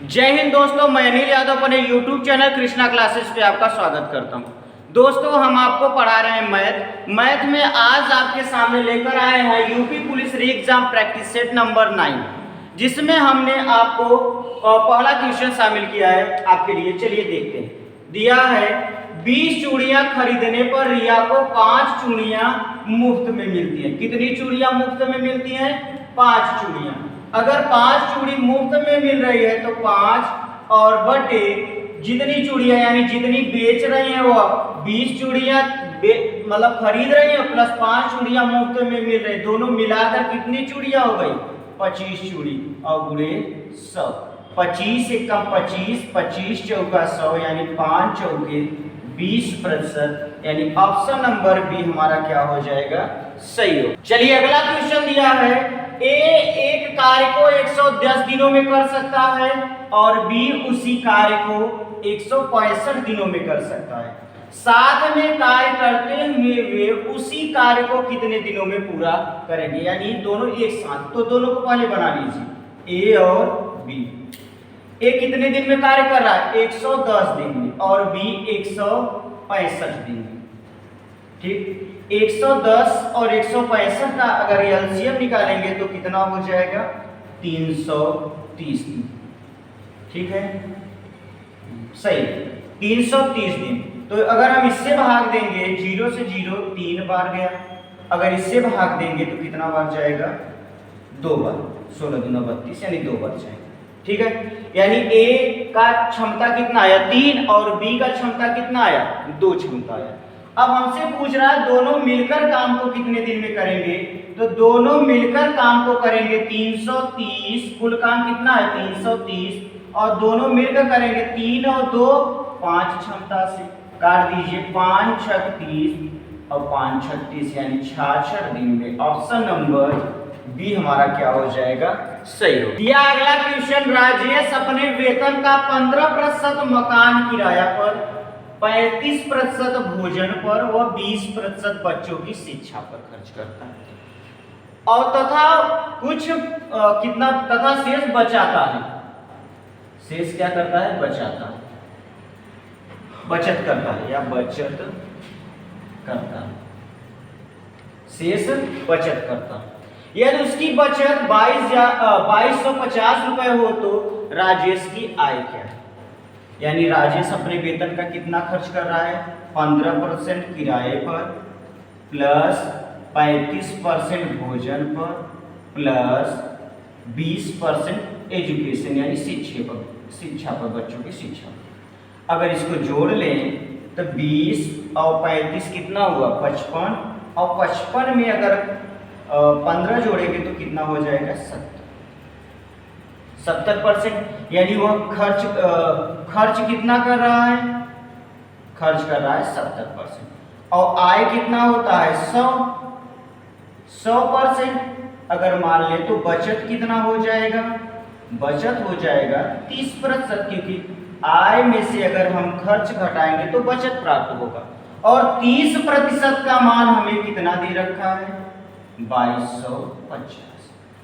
जय हिंद दोस्तों, मैं अनिल यादव अपने YouTube चैनल कृष्णा क्लासेस पे आपका स्वागत करता हूं। दोस्तों, हम आपको पढ़ा रहे हैं मैथ में आज आपके सामने लेकर आए हैं यूपी पुलिस री एग्जाम प्रैक्टिस सेट नंबर 9, जिसमें हमने आपको पहला क्वेश्चन शामिल किया है आपके लिए। चलिए देखते हैं। दिया है 20 चूड़ियां खरीदने पर रिया को 5 चूड़ियां मुफ्त में मिलती है। कितनी चूड़ियां मुफ्त में मिलती हैं? 5 चूड़ियां। अगर 5 चूड़ी मुफ्त में मिल रही है तो 5 और बटे जितनी चूड़ियां यानी जितनी बेच रही हैं वो 20 चूड़ियां मतलब खरीद रही हैं प्लस 5 चूड़ियां मुफ्त में मिल रही, दोनों मिलाकर कितनी चूड़ियां हो गई? 25 चूड़ी और गुणे 100। 25 से कम 25, 25 चौका 100 यानी 5 चौके 20%, यानी ऑप्शन नंबर बी हमारा क्या हो जाएगा? सही हो। चलिए अगला क्वेश्चन दिया है ए एक कार्य को 110 दिनों में कर सकता है और बी उसी कार्य को 165 दिनों में कर सकता है। साथ में कार्य करते हुए वे उसी कार्य को कितने दिनों में पूरा करेंगे? यानी दोनों एक साथ, तो दोनों को पहले बना लीजिए, ए और बी। ए कितने दिन में कार्य कर रहा है? 110 दिन में, और बी 165 दिन में। ठीक, 110 और 165 का अगर एलसीएम निकालेंगे तो कितना हो जाएगा? 330 दिन। ठीक है, सही, 330 दिन। तो अगर हम इससे भाग देंगे, 0 से 0 3 बार गया, अगर इससे भाग देंगे तो कितना बार जाएगा? 2 बार। 16 दूना 32 यानी 2 बार जाएगा। ठीक है, यानी ए का क्षमता कितना आया? 3 और बी का क्षमता कितना आया? 2 क्षमता आया। अब हमसे पूछ रहा है दोनों मिलकर काम को कितने दिन में करेंगे, तो दोनों मिलकर काम को करेंगे 330, कुल काम कितना है? 330, और दोनों मिलकर करेंगे 3 और 2 5 क्षमता से काट दीजिए, 5 छक 30 और 5 छक 30 यानी 66 दिन में। ऑप्शन नंबर बी हमारा क्या हो जाएगा? सही हो। दिया अगला क्वेश्चन, राजेश अपने वेतन का 15% मकान किराया पर, 35% भोजन पर व 20% बच्चों की शिक्षा पर खर्च करता है और तथा कुछ कितना तथा शेष बचाता है। शेष क्या करता है? बचाता है, बचत करता है या बचत करता है, शेष बचत करता है। यदि उसकी बचत 2250 रुपए हो तो राजेश की आय क्या है? यानी राजेश अपने वेतन का कितना खर्च कर रहा है? 15% किराए पर प्लस 35% भोजन पर प्लस 20% एजुकेशन यानी शिक्षा पर बच्चों की शिक्षा। अगर इसको जोड़ लें तो 20 और 35 कितना हुआ? 55, और 55 में अगर 15 जोड़ेंगे तो कितना हो जाएगा? 70%, यानी वह खर्च कितना कर रहा है? खर्च कर रहा है 70%। और आय कितना होता है? 100%। अगर मान ले तो बचत कितना हो जाएगा? बचत हो जाएगा 30%, क्योंकि आय में से अगर हम खर्च घटाएंगे तो बचत प्राप्त होगा। और 30% का मान हमें कितना दे रखा है? 2250।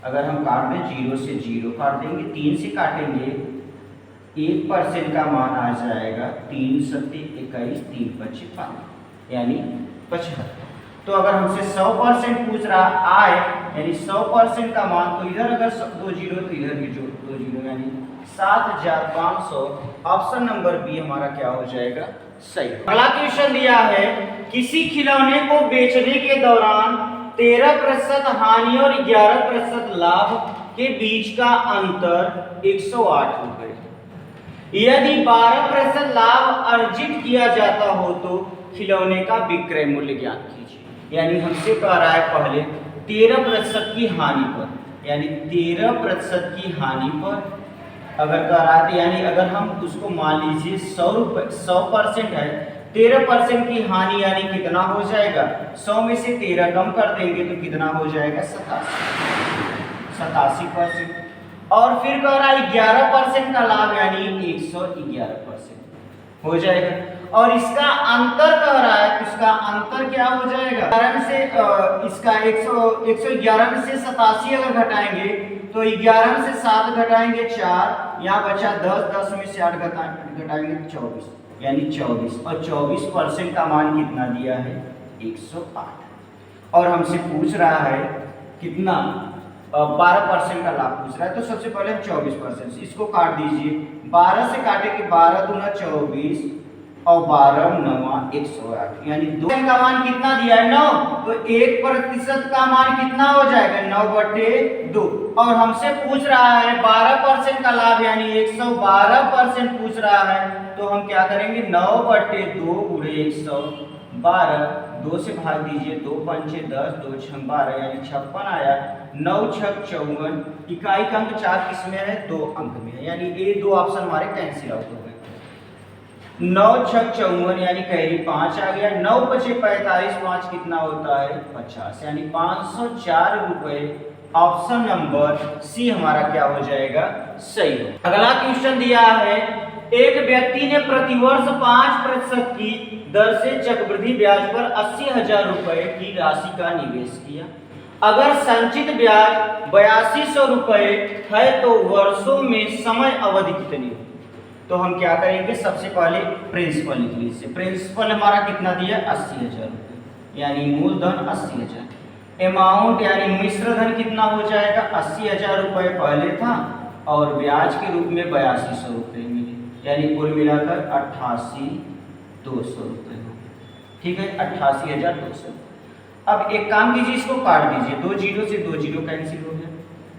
अगर हम काट दें, 0 से 0 काट देंगे, 3 से काटेंगे, 1% का मान आ जाएगा 3 सत्ते 21, 3 पच्चीस 5 यानी 75। तो अगर हमसे 100% पूछ रहा आय यानी 100% का मान, तो इधर अगर 2 जीरो तो इधर भी जोड़ 2 जीरो यानी 7500। ऑप्शन नंबर बी हमारा क्या हो जाएगा? सही। अगला क्वेश्चन दिया है, किसी खिलौने को बेचने के दौरान 13% हानि और 11% लाभ के बीच का अंतर 108 रुपए। यदि 12% लाभ अर्जित किया जाता हो तो खिलौने का विक्रय मूल्य ज्ञात कीजिए। यानी हमसे कह रहा है पहले 13% की हानि पर, यानी 13% की हानि पर अगर कह रहा है, यानी अगर हम उसको मान लीजिए 100% है, 13% की हानि यानी कितना हो जाएगा? 100 में से 13 कम कर देंगे तो कितना हो जाएगा? 87%। और फिर कह रहा है 11% का लाभ यानी 111% हो जाएगा। और इसका अंतर कह रहा है, तो इसका अंतर क्या हो जाएगा? 11 से इसका 111 में से 87 अगर घटाएंगे तो 11 से 7 घटाएंगे 4, यहाँ बचा 10, 10 में से 8 घटाएंगे 24, यानी 24, और 24% का मान कितना दिया है 108। और हमसे पूछ रहा है कितना 12% का लाभ पूछ रहा है। तो सबसे पहले हम 24%, इसको काट दीजिए, 12 से काटेंगे 12 दूना 24 और 12 नवा 108, यानी 2 का मान कितना दिया है 9, तो 1% का मान कितना हो जाएगा 9/2। और हमसे पूछ रहा है 12% का लाभ, यानी 112% पूछ रहा है। तो हम क्या करेंगे 9/2 गुणे 112, 2 से भाग दीजिए, 2 पंचे 10, 2 छंग 12, यानी 56 आया। 9 छक 54, इकाई का अंक 4 किसमें है 2 अंक में है, यानी ये 2 ऑप्शन हमारे कैंसिल आउट हो गए। 9 छक 54, यानी कैरी 5 आ गया। 9 बचे 45, 5 कितना होता है 50, यानी 504 रुपए। ऑप्शन नंबर सी हमारा क्या हो जाएगा सही हो। अगला क्वेश्चन दिया है, एक व्यक्ति ने प्रतिवर्ष 5% की दर से चक्रवृद्धि ब्याज पर 80,000 रुपए की राशि का निवेश किया। अगर संचित ब्याज 8200 रुपए है तो वर्षों में समय अवधि कितनी हो? तो हम क्या करेंगे, सबसे पहले प्रिंसिपल लिख लीजिए। प्रिंसिपल हमारा कितना दिया 80,000 रुपये, यानी मूलधन 80,000। अमाउंट यानी मिश्र धन कितना हो जाएगा 80,000 रुपये पहले था और ब्याज के रूप में 8200 रुपये मिले, यानी कुल मिलाकर 88,200 रुपये हो। ठीक है, 88,200। अब एक काम कीजिए, इसको काट दीजिए, 2 जीरो से 2 जीरो कैंसिल हो गया।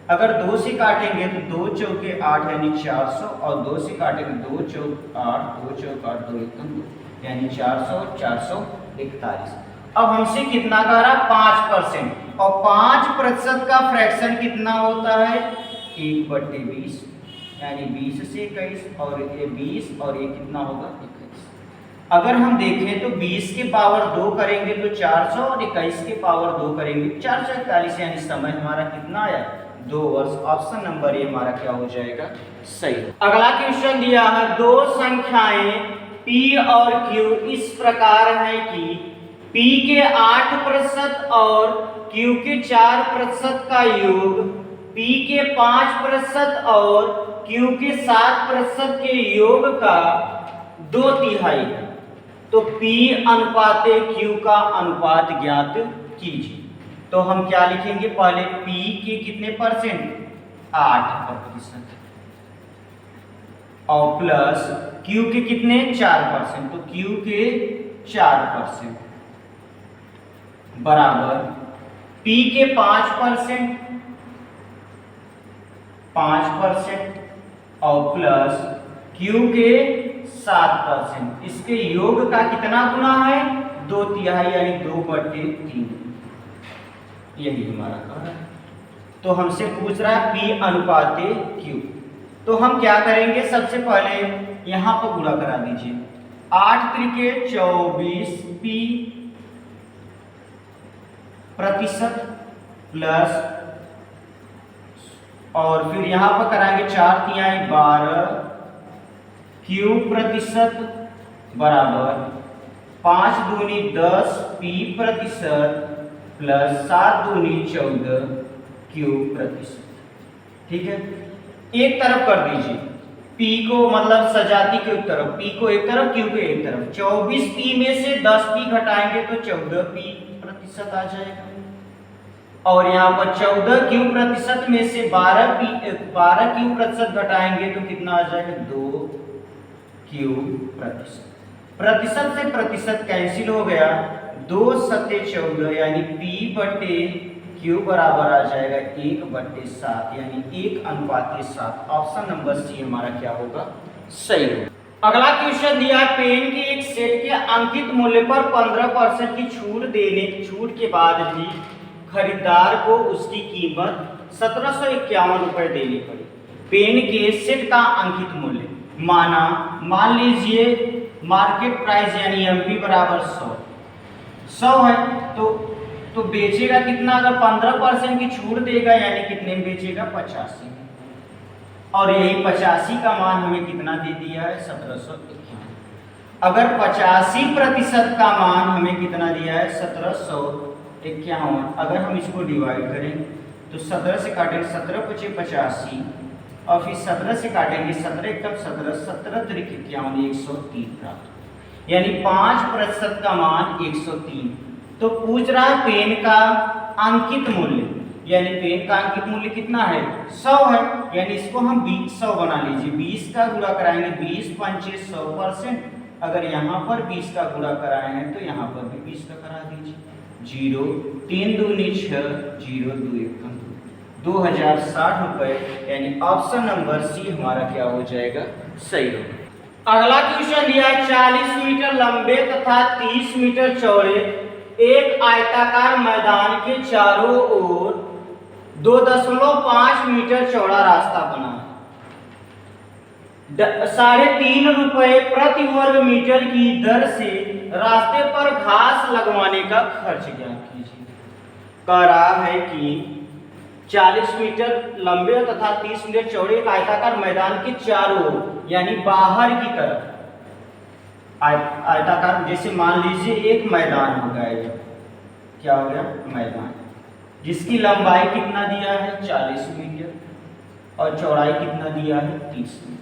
अगर 2 से काटेंगे तो 2 चौके 8 यानी 400, और 2 से काटेंगे 2 चौक 8, 2 चौक 8, 2 एकम 2, यानी 400, 441। अब हमसे कितना कह रहा 5%, और 5% का फ्रैक्शन कितना होता है 1/20, यानी 20 से 21, और ये 20 और ये कितना होगा 21। अगर हम देखें तो 20 के पावर 2 करेंगे तो 400, और 21 के पावर 2 करेंगे 441, यानी समय हमारा कितना आया 2 वर्ष। ऑप्शन नंबर ए हमारा क्या हो जाएगा सही। अगला क्वेश्चन दिया है, दो संख्याएं P और Q इस प्रकार है कि P के 8% और Q के 4% का योग P के 5% और Q के 7% के योग का 2/3 है। तो P अनुपाते Q का अनुपात ज्ञात कीजिए। तो हम क्या लिखेंगे, पहले P के कितने परसेंट 8%, और प्लस Q के कितने 4%, तो Q के 4% बराबर P के 5% और प्लस Q के 7%, इसके योग का कितना गुना है 2/3, यानी 2/3, यही हमारा कह रहा है। तो हमसे पूछ रहा है P अनुपाते Q, तो हम क्या करेंगे, सबसे पहले यहाँ पर गुणा करा दीजिए, 8 त्रिके 24 P प्रतिशत प्लस, और फिर यहाँ पर कराएंगे 4 तिहाई 12 Q प्रतिशत बराबर 5 दूनी 10 P प्रतिशत प्लस 7 दूनी 14 Q प्रतिशत। ठीक है, एक तरफ कर दीजिए, P को मतलब सजाती के एक तरफ, P को एक तरफ Q को एक तरफ। 24 P में से 10 P घटाएंगे तो 14 P प्रतिशत आ जाएगा, और यहाँ पर 14 Q प्रतिशत में से 12 Q प्रतिशत घटाएंगे तो कितना आ जाएगा 2 Q प्रतिशत। प्रतिशत से प्रतिशत कैंसिल हो गया, 2 सत्ते 14, यानी P/Q बराबर आ जाएगा 1/7, यानी 1:7। ऑप्शन नंबर सी हमारा क्या होगा सही होगा। अगला क्वेश्चन दिया है, पेन के एक सेट के अंकित मूल्य पर 15% की छूट के बाद भी खरीदार को उसकी कीमत 1751 रुपए देनी पड़ी। पेन के सेट का अंकित मूल्य मान लीजिए मार्केट प्राइस यानी MP बराबर 100 है, तो बेचेगा कितना, अगर 15% की छूट देगा यानी कितने में बेचेगा 85 में, और यही 85 का मान हमें कितना दे दिया है 1751। अगर 85% का मान हमें कितना दिया है 1751, अगर हम इसको डिवाइड करें तो 17 से काटेंगे 17 पचे 85 और फिर 17 से काटेंगे 17 एकम 17 17 त्रिक 51 103 प्राप्त, यानी 5% का मान 103। तो पूछ रहा है पेन का अंकित मूल्य, यानी पेन का अंकित मूल्य कितना है 100 है, यानी इसको हम 100 बना लीजिए। 20 का गुणा कराएंगे 20 पंचे 100%, अगर यहाँ पर 20 का गुणा कराए हैं तो यहाँ पर भी 20 का करा दीजिए। 0 3 दूनी 6 0 2 एकम 2060 रुपए, यानी ऑप्शन नंबर सी हमारा क्या हो जाएगा सही होगा। अगला क्वेश्चन दिया है 40 मीटर लंबे तथा 30 मीटर चौड़े एक आयताकार मैदान के चारों ओर 2.5 मीटर चौड़ा रास्ता बना है। 3.5 रुपए प्रति वर्ग मीटर की दर से रास्ते पर घास लगवाने का खर्च ज्ञात कीजिए। कह रहा है कि 40 मीटर लंबे तथा 30 मीटर चौड़े एक आयताकार मैदान के चारों ओर, यानी बाहर की तरफ आयताकार, जैसे मान लीजिए एक मैदान हो गया, ये क्या हो गया मैदान, जिसकी लंबाई कितना दिया है 40 मीटर और चौड़ाई कितना दिया है 30 मीटर।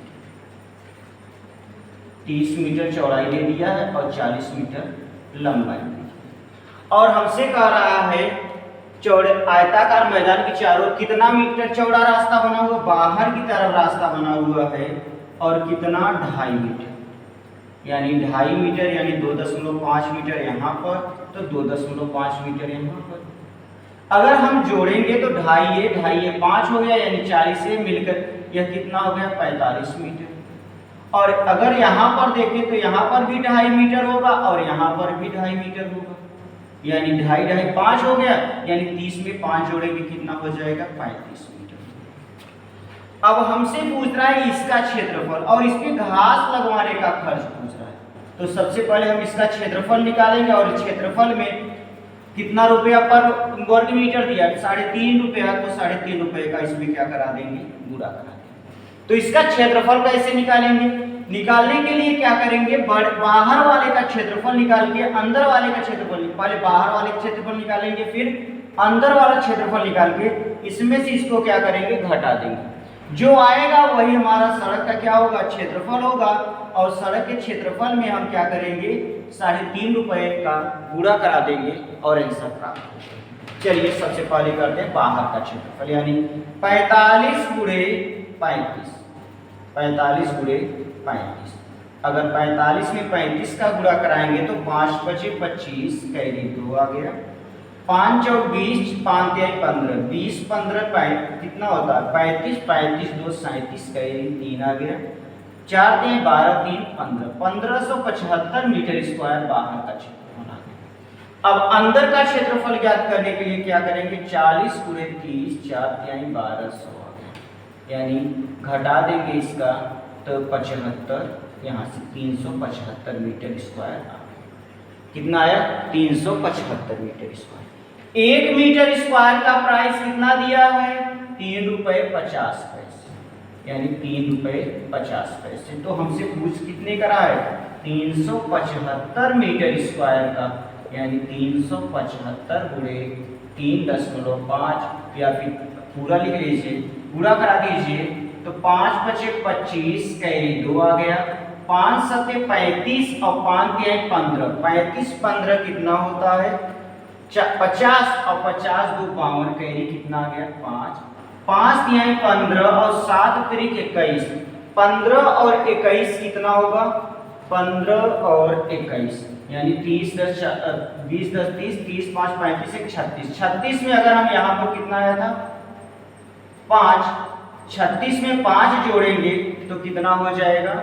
30 मीटर चौड़ाई दे दिया है और 40 मीटर लंबाई दी है। और हमसे कह रहा है चौड़े आयताकार मैदान के चारों कितना मीटर चौड़ा रास्ता बना हुआ, बाहर की तरफ रास्ता बना हुआ है, और कितना 2.5 मीटर, यानी 2.5 मीटर, यानी 2.5 मीटर यहाँ पर तो 2.5 मीटर यहाँ पर। अगर हम जोड़ेंगे तो 2.5 ये 5 हो गया, यानी 40 से मिलकर यह कितना हो गया 45 मीटर। और अगर यहाँ पर देखें तो यहाँ पर भी 2.5 मीटर होगा और यहाँ पर भी 2.5 मीटर होगा, यानी 2.5 5 हो गया, यानी 30 में 5 जोड़ेंगे कितना हो जाएगा 35 मीटर। अब हमसे पूछ रहा है इसका क्षेत्रफल और इस पे घास लगवाने का खर्च पूछ रहा है। तो सबसे पहले हम इसका क्षेत्रफल निकालेंगे और क्षेत्रफल में कितना रुपया पर वर्ग मीटर दिया है 3.5 रुपया, तो 3.5 रुपये का इसमें क्या करा देंगे गुणा करा देंगे। तो इसका क्षेत्रफल कैसे निकालेंगे, निकालने के लिए क्या करेंगे बाहर वाले का क्षेत्रफल निकाल के अंदर वाले का क्षेत्रफल, पहले बाहर वाले का क्षेत्रफल निकालेंगे फिर अंदर वाला क्षेत्रफल निकाल के इसमें से इसको क्या करेंगे घटा देंगे। जो आएगा वही हमारा सड़क का क्या होगा क्षेत्रफल होगा, और सड़क के क्षेत्रफल में हम क्या करेंगे 3.5 रुपये का गुणा करा देंगे और आंसर प्राप्त होगा। चलिए सबसे पहले करते हैं बाहर का क्षेत्रफल, यानी 45 गुणे 35, 45 गुणे 35। अगर 45 में 35 का गुणा कराएंगे तो 5 बचे 25 कैरी 2 आ गया, 5 और 20 5 3 15 20 15 कितना होता है 35 35 2 37 कैरी 3 आ गया, 4 3 12 3 15 1575 मीटर स्क्वायर बाहर का क्षेत्रफल आ गया। अब अंदर का क्षेत्रफल ज्ञात करने के लिए क्या करेंगे 40 गुणे 30 4 3 1200 आ गया, यानी घटा देंगे इसका तो 75, यहाँ से 375 मीटर स्क्वायर आ गया। कितना आया 375 मीटर स्क्वायर। 1 मीटर स्क्वायर का प्राइस कितना दिया है 3 रुपये 50 पैसे, यानी 3 रुपये 50 पैसे। तो हमसे पूछ कितने का रहा है 375 मीटर स्क्वायर का, यानी 375 गुणे 3.5 या फिर पूरा लिख लीजिए पूरा करा दीजिए तो 5 बचे 25 कैरी 2 आ गया, 5 सत्ते 35 और 5 तिहाई 15 35 15 कितना होता है 50 और 50 2 52 कैरी कितना आ गया 5 5 तिहाई 15 और 7 तिरिक 21 15 और 21 कितना होगा 15 और 21 यानी 30 10 20 10 30 30 5 35 36 36 में अगर हम यहाँ पर कितना आया था 5 36 में 5 जोड़ेंगे तो कितना हो जाएगा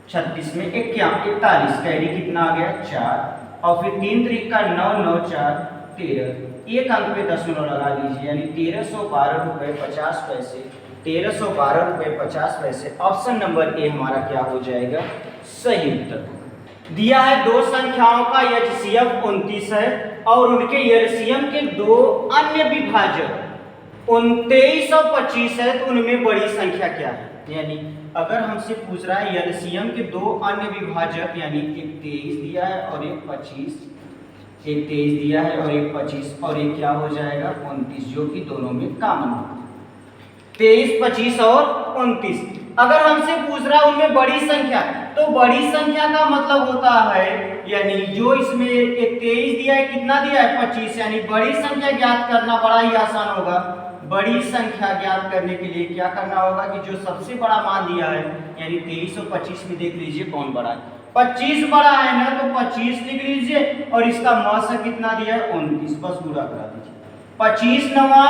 36 में 41 कैरी कितना आ गया 4 और फिर 3 त्रिक का 9 9 4 13 एक अंक पे दशमलव लगा दीजिए यानी 1312 रुपये 50 पैसे 1312 रुपये 50 पैसे। ऑप्शन नंबर ए हमारा क्या हो जाएगा सही उत्तर। दिया है दो संख्याओं का एचसीएफ 29 है और उनके एलसीएम के दो अन्य विभाजक 29 और 25 है तो उनमें बड़ी संख्या क्या है। यानी अगर हमसे पूछ रहा है एलसीएम के दो अन्य विभाजक यानी एक 23 दिया है और एक 25 एक 23 दिया है और एक 25 और एक क्या हो जाएगा 29, जो कि दोनों में कॉमन होगा। 23, 25 और 29। अगर हमसे पूछ रहा है उनमें बड़ी संख्या, तो बड़ी संख्या का मतलब होता है यानी जो इसमें एक 23 दिया है, कितना दिया है 25, यानी बड़ी संख्या ज्ञात करना बड़ा ही आसान होगा। बड़ी संख्या ज्ञात करने के लिए क्या करना होगा कि जो सबसे बड़ा मान दिया है यानी 23 और 25 में देख लीजिए कौन बड़ा है। 25 बड़ा है ना, तो 25 लिख लीजिए और इसका मौसा कितना दिया है 29, बस गुणा करा दीजिए। 25 नवा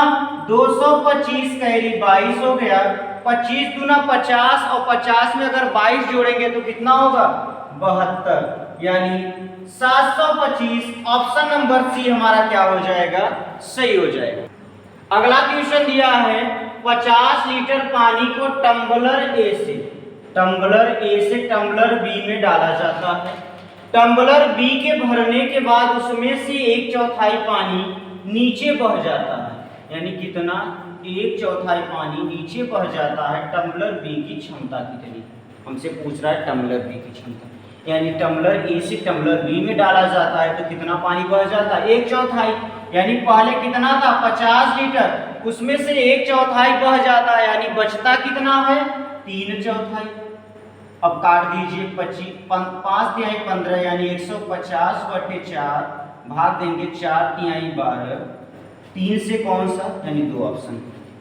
225 कैरी 22 हो गया। 25 दूना 50 और 50 में अगर 22 जोड़ेंगे तो कितना होगा 72, यानी 725। ऑप्शन नंबर सी हमारा क्या हो जाएगा सही हो जाएगा। अगला क्वेश्चन दिया है 50 लीटर पानी को टम्बलर ए से टम्बलर बी में डाला जाता है। टम्बलर बी के भरने के बाद उसमें से 1/4 पानी नीचे बह जाता है, यानी कितना 1/4 पानी नीचे बह जाता है। टम्बलर बी की क्षमता कितनी, हमसे पूछ रहा है टम्बलर बी की क्षमता, यानी टम्बलर ए से टम्बलर बी में डाला जाता है तो कितना पानी बह जाता है 1/4, यानी पहले कितना था 50 लीटर, उसमें से 1/4 बह जाता है, यानी बचता कितना है 3/4। अब काट दीजिए 5 तिहाई 15, यानी 150/4 भाग देंगे 4 तिहाई 12, 3 से कौन सा यानी 2 ऑप्शन,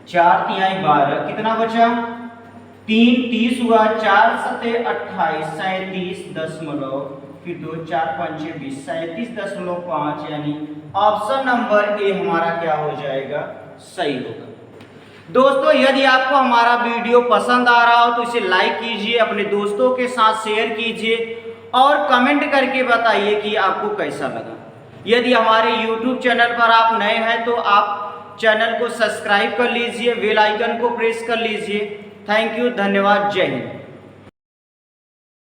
4 तिहाई 12 कितना बचा 3, 30 हुआ, 4 सते 28, 37 फिर 2 4 5 20, 37.5, यानी ऑप्शन नंबर ए हमारा क्या हो जाएगा सही होगा। दोस्तों यदि आपको हमारा वीडियो पसंद आ रहा हो तो इसे लाइक कीजिए, अपने दोस्तों के साथ शेयर कीजिए और कमेंट करके बताइए कि आपको कैसा लगा। यदि हमारे YouTube चैनल पर आप नए हैं तो आप चैनल को सब्सक्राइब कर लीजिए, बेल आइकन को प्रेस कर लीजिए। थैंक यू, धन्यवाद, जय हिंद।